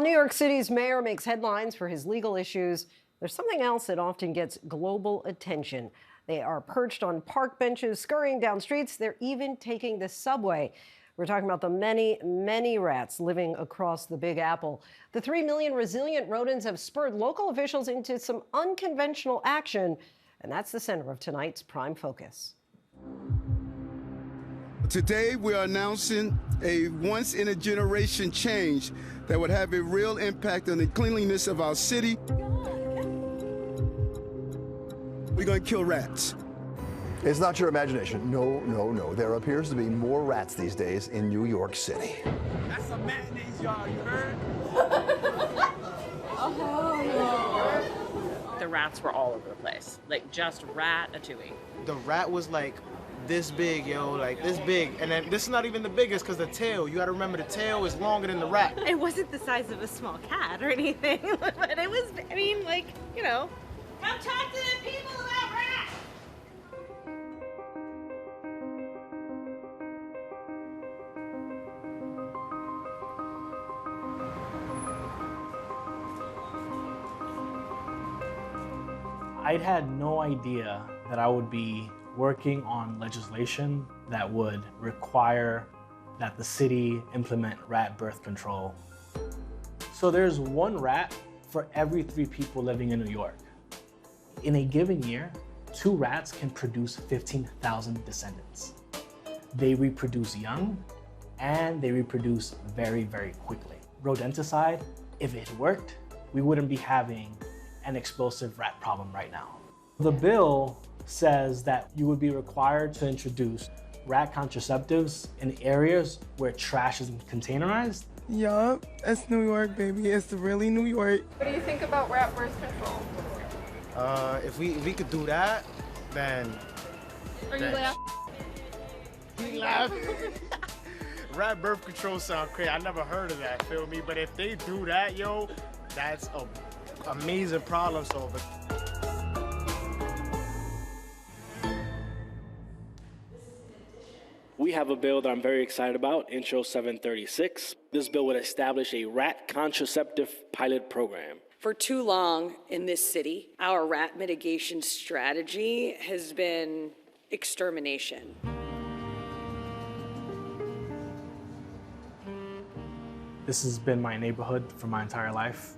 New York City's mayor makes headlines for his legal issues. There's something else that often gets global attention. They are perched on park benches, scurrying down streets. They're even taking the subway. We're talking about the many, many rats living across the Big Apple. The 3 million resilient rodents have spurred local officials into some unconventional action, and that's the center of tonight's Prime Focus. Today, we're announcing a once-in-a-generation change that would have a real impact on the cleanliness of our city. We're going to kill rats. It's not your imagination. No, no, no. There appears to be more rats these days in New York City. That's a mayonnaise, y'all, you heard? The rats were all over the place, like just ratatouille. The rat was like this big, yo, like this big. And then this is not even the biggest because the tail, you gotta remember the tail is longer than the rat. It wasn't the size of a small cat or anything, but it was, I mean, like, you know. Come talk to the people about rats! I'd had no idea that I would be working on legislation that would require that the city implement rat birth control. So there's one rat for every 3 people living in New York. In a given year, 2 rats can produce 15,000 descendants. They reproduce young and they reproduce very, very quickly. Rodenticide, if it worked, we wouldn't be having an explosive rat problem right now. The bill says that you would be required to introduce rat contraceptives in areas where trash is containerized. Yup, that's New York, baby. It's really New York. What do you think about rat birth control? If we could do that, then... Are you laughing? He laughing. Rat birth control sound crazy. I never heard of that, feel me? But if they do that, yo, that's a amazing problem solver. We have a bill that I'm very excited about, Intro 736. This bill would establish a rat contraceptive pilot program. For too long in this city, our rat mitigation strategy has been extermination. This has been my neighborhood for my entire life.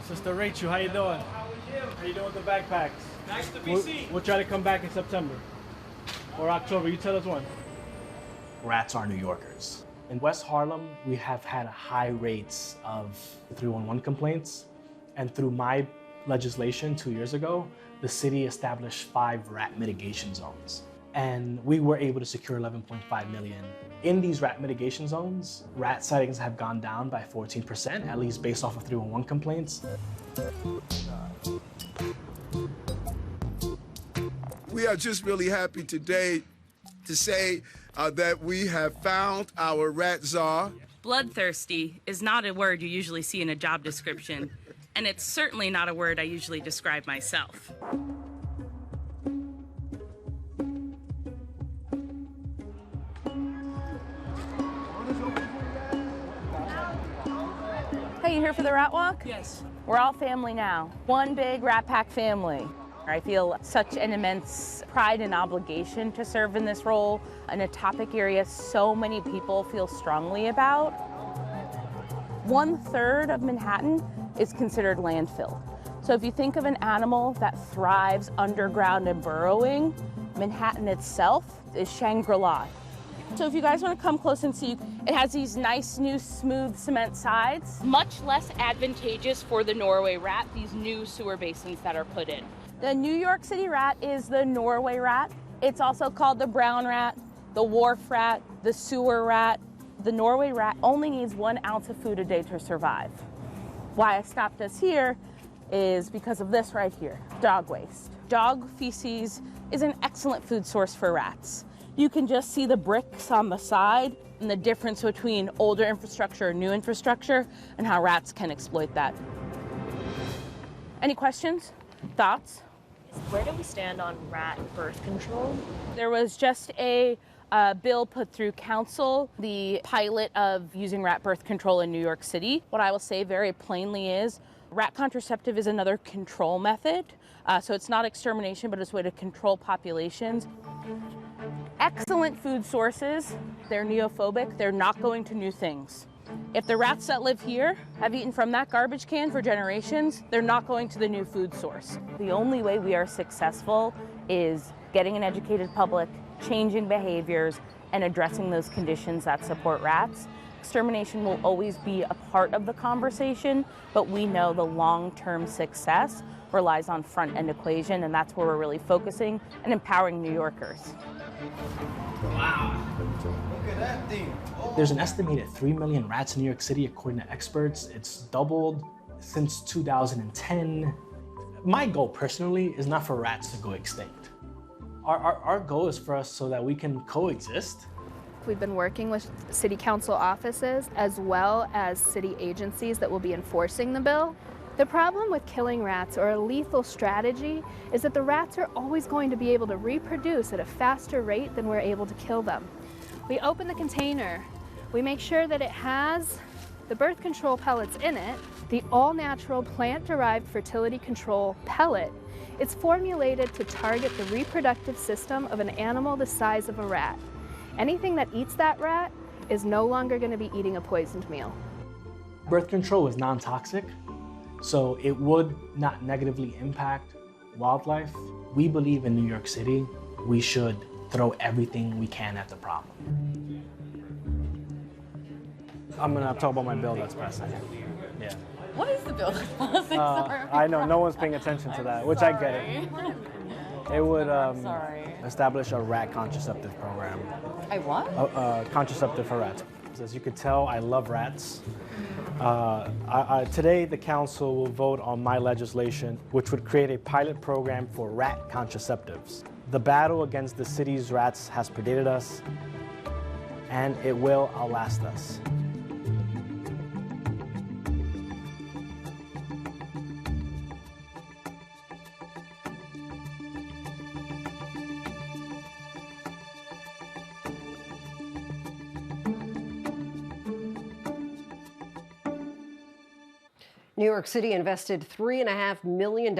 Sister Rachel, how you doing? How you doing with the backpacks? Nice to be seen. We'll try to come back in September or October. You tell us when. Rats are New Yorkers. In West Harlem, we have had high rates of 311 complaints. And through my legislation 2 years ago, the city established 5 rat mitigation zones. And we were able to secure 11.5 million. In these rat mitigation zones, rat sightings have gone down by 14%, at least based off of 311 complaints. We are just really happy today to say that we have found our rat czar. Bloodthirsty is not a word you usually see in a job description, and it's certainly not a word I usually describe myself. Hey, you here for the rat walk? Yes. We're all family now. One big rat pack family. I feel such an immense pride and obligation to serve in this role in a topic area so many people feel strongly about. 1/3 of Manhattan is considered landfill. So if you think of an animal that thrives underground and burrowing, Manhattan itself is Shangri-La. So if you guys want to come close and see, it has these nice new smooth cement sides. Much less advantageous for the Norway rat, these new sewer basins that are put in. The New York City rat is the Norway rat. It's also called the brown rat, the wharf rat, the sewer rat. The Norway rat only needs 1 ounce of food a day to survive. Why I stopped us here is because of this right here, dog waste. Dog feces is an excellent food source for rats. You can just see the bricks on the side and the difference between older infrastructure and new infrastructure and how rats can exploit that. Any questions? Thoughts? Where do we stand on rat birth control? There was just a a bill put through council, the pilot of using rat birth control in New York City. What I will say very plainly is rat contraceptive is another control method. So it's not extermination, but it's a way to control populations. Excellent food sources. They're neophobic. They're not going to new things. If the rats that live here have eaten from that garbage can for generations, they're not going to the new food source. The only way we are successful is getting an educated public, changing behaviors, and addressing those conditions that support rats. Extermination will always be a part of the conversation, but we know the long-term success relies on front-end equation, and that's where we're really focusing and empowering New Yorkers. Wow. Look at that thing. There's an estimated 3 million rats in New York City, according to experts. It's doubled since 2010. My goal personally is not for rats to go extinct. Our goal is for us so that we can coexist. We've been working with city council offices as well as city agencies that will be enforcing the bill. The problem with killing rats, or a lethal strategy, is that the rats are always going to be able to reproduce at a faster rate than we're able to kill them. We open the container, we make sure that it has the birth control pellets in it, the all-natural plant-derived fertility control pellet. It's formulated to target the reproductive system of an animal the size of a rat. Anything that eats that rat is no longer going to be eating a poisoned meal. Birth control is non-toxic, so it would not negatively impact wildlife. We believe in New York City, we should throw everything we can at the problem. I'm gonna talk about my bill that's passing. Yeah. What is the bill that's passing? I know, no one's paying attention to that, which I get it. It would establish a rat contraceptive program. A what? A contraceptive for rats. As you could tell, I love rats. Today, the council will vote on my legislation, which would create a pilot program for rat contraceptives. The battle against the city's rats has predated us, and it will outlast us. New York City invested $3.5 million in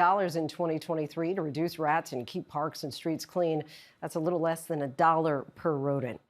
2023 to reduce rats and keep parks and streets clean. That's a little less than $1 per rodent.